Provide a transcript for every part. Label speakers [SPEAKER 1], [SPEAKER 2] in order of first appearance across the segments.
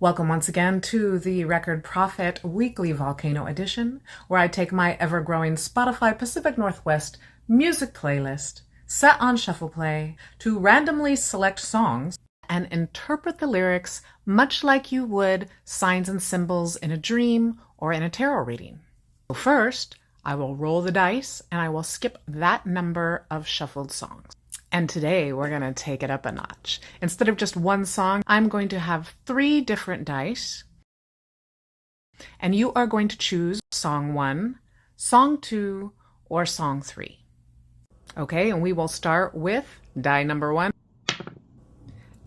[SPEAKER 1] Welcome once again to the Record Prophet Weekly Volcano Edition, where I take my ever-growing Spotify Pacific Northwest music playlist set on shuffle play to randomly select songs and interpret the lyrics much like you would signs and symbols in a dream or in a tarot reading. So first, I will roll the dice and I will skip that number of shuffled songs. And today we're going to take it up a notch. Instead of just one song, I'm going to have 3 different dice. And you are going to choose song 1, song 2, or song 3. Okay, and we will start with die number 1.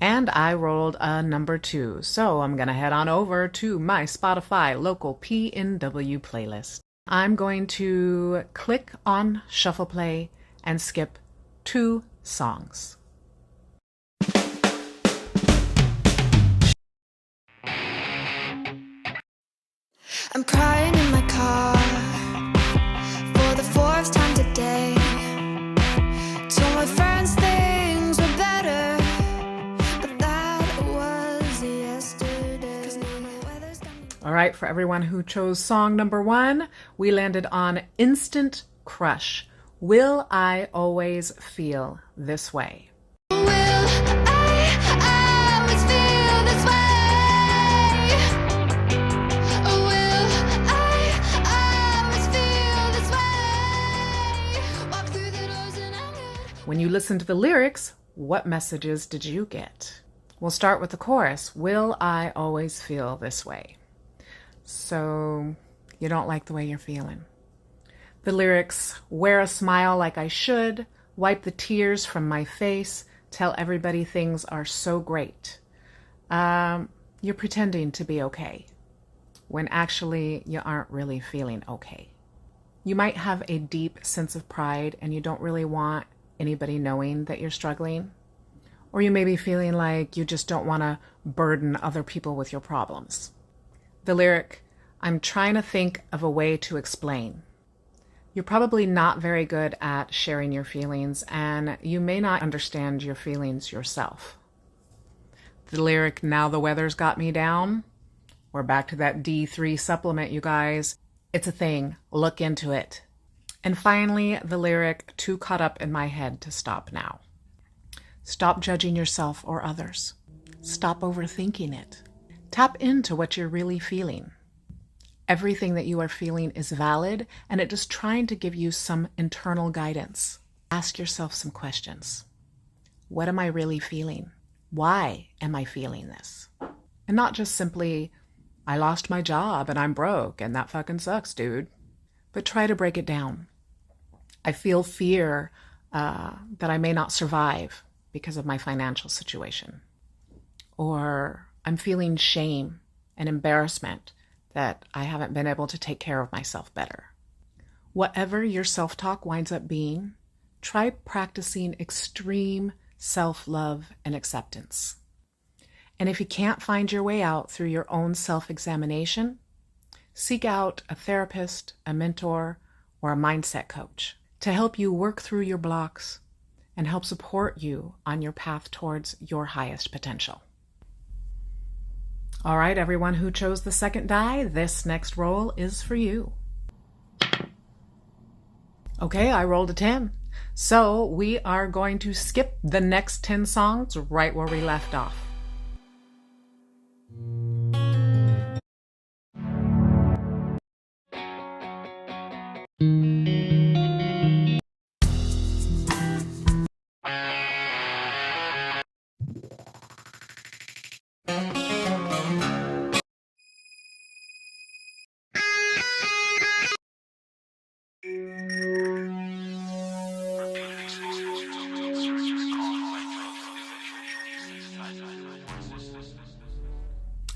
[SPEAKER 1] And I rolled a number 2. So I'm going to head on over to my Spotify local PNW playlist. I'm going to click on shuffle play and skip 2 songs.
[SPEAKER 2] I'm crying in my car for the 4th time today. Told my friends things were better, but that was yesterday.
[SPEAKER 1] All right, for everyone who chose song number 1, we landed on Instant Crush. Will I always feel this way?
[SPEAKER 2] Will I always feel this way? Will I always feel this way? Walk through the doors and I'm good.
[SPEAKER 1] When you listen to the lyrics, what messages did you get? We'll start with the chorus. Will I always feel this way? So you don't like the way you're feeling. The lyrics, wear a smile like I should, wipe the tears from my face, tell everybody things are so great. You're pretending to be okay, when actually you aren't really feeling okay. You might have a deep sense of pride and you don't really want anybody knowing that you're struggling. Or you may be feeling like you just don't want to burden other people with your problems. The lyric, I'm trying to think of a way to explain. You're probably not very good at sharing your feelings, and you may not understand your feelings yourself. The lyric, now the weather's got me down. We're back to that D3 supplement, you guys. It's a thing. Look into it. And finally, the lyric, too caught up in my head to stop now. Stop judging yourself or others. Stop overthinking it. Tap into what you're really feeling. Everything that you are feeling is valid, and it is trying to give you some internal guidance. Ask yourself some questions. What am I really feeling? Why am I feeling this? And not just simply, I lost my job and I'm broke and that fucking sucks, dude. But try to break it down. I feel fear that I may not survive because of my financial situation. Or I'm feeling shame and embarrassment that I haven't been able to take care of myself better. Whatever your self-talk winds up being, try practicing extreme self-love and acceptance. And if you can't find your way out through your own self-examination, seek out a therapist, a mentor, or a mindset coach to help you work through your blocks and help support you on your path towards your highest potential. All right, everyone who chose the second die, this next roll is for you. Okay, I rolled a 10. So we are going to skip the next 10 songs right where we left off.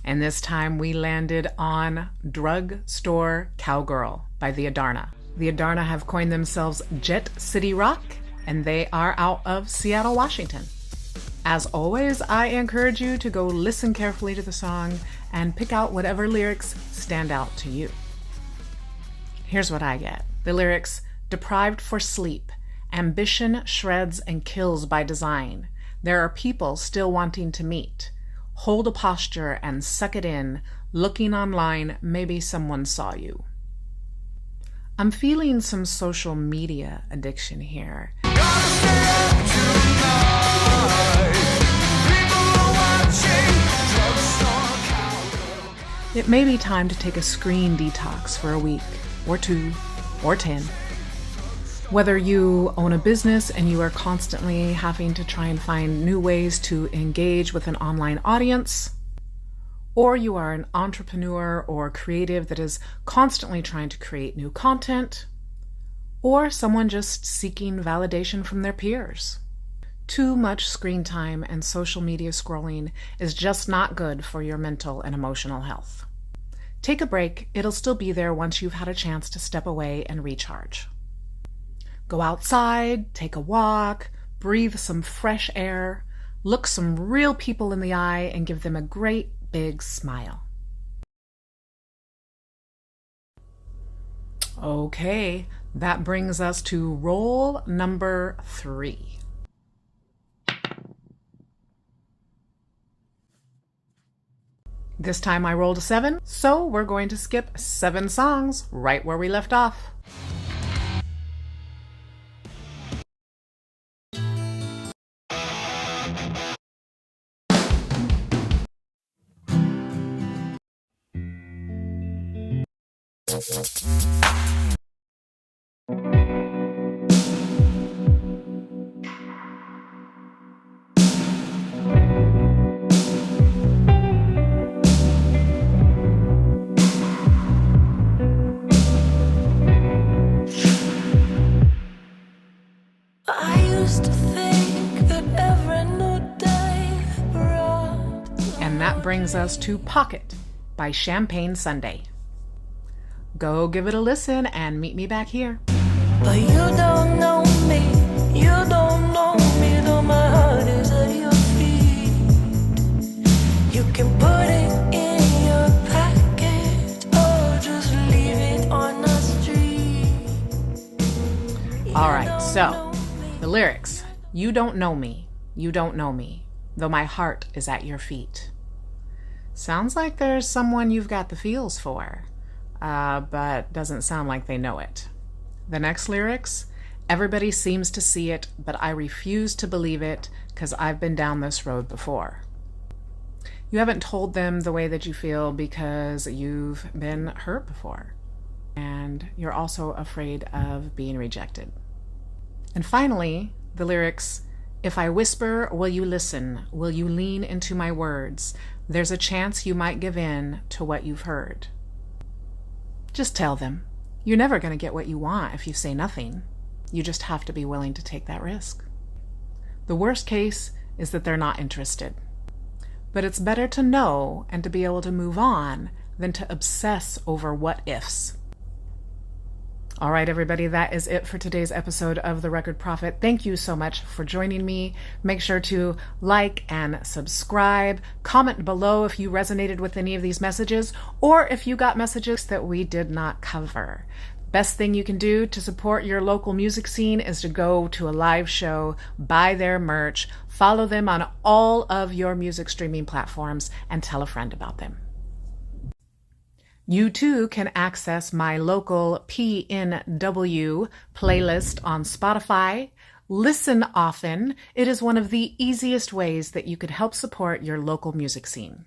[SPEAKER 1] And this time we landed on Drug Store Cowgirl by the Adarna. The Adarna have coined themselves Jet City Rock, and they are out of Seattle, Washington. As always, I encourage you to go listen carefully to the song and pick out whatever lyrics stand out to you. Here's what I get. The lyrics, deprived for sleep, ambition shreds and kills by design. There are people still wanting to meet. Hold a posture and suck it in. Looking online, maybe someone saw you. I'm feeling some social media addiction here. It may be time to take a screen detox for a week, or 2, or 10. Whether you own a business and you are constantly having to try and find new ways to engage with an online audience, or you are an entrepreneur or creative that is constantly trying to create new content, or someone just seeking validation from their peers. Too much screen time and social media scrolling is just not good for your mental and emotional health. Take a break. It'll still be there once you've had a chance to step away and recharge. Go outside, take a walk, breathe some fresh air, look some real people in the eye, and give them a great big smile. Okay, that brings us to roll number 3. This time I rolled a 7, so we're going to skip 7 songs right where we left off. And that brings us to Pocket by Champagne Sunday. Go give it a listen and meet me back here.
[SPEAKER 3] But you don't know me, though my heart is at your feet. You can put it in your package or just leave it on the street.
[SPEAKER 1] All right, so the lyrics. You don't know me, though my heart is at your feet. Sounds like there's someone you've got the feels for, but doesn't sound like they know it. The next lyrics, everybody seems to see it, but I refuse to believe it because I've been down this road before. You haven't told them the way that you feel because you've been hurt before, and you're also afraid of being rejected. And finally, the lyrics, if I whisper, will you listen? Will you lean into my words? There's a chance you might give in to what you've heard. Just tell them. You're never going to get what you want if you say nothing. You just have to be willing to take that risk. The worst case is that they're not interested. But it's better to know and to be able to move on than to obsess over what ifs. All right, everybody, that is it for today's episode of The Record Prophet. Thank you so much for joining me. Make sure to like and subscribe. Comment below if you resonated with any of these messages or if you got messages that we did not cover. Best thing you can do to support your local music scene is to go to a live show, buy their merch, follow them on all of your music streaming platforms, and tell a friend about them. You too can access my local PNW playlist on Spotify. Listen often. It is one of the easiest ways that you could help support your local music scene.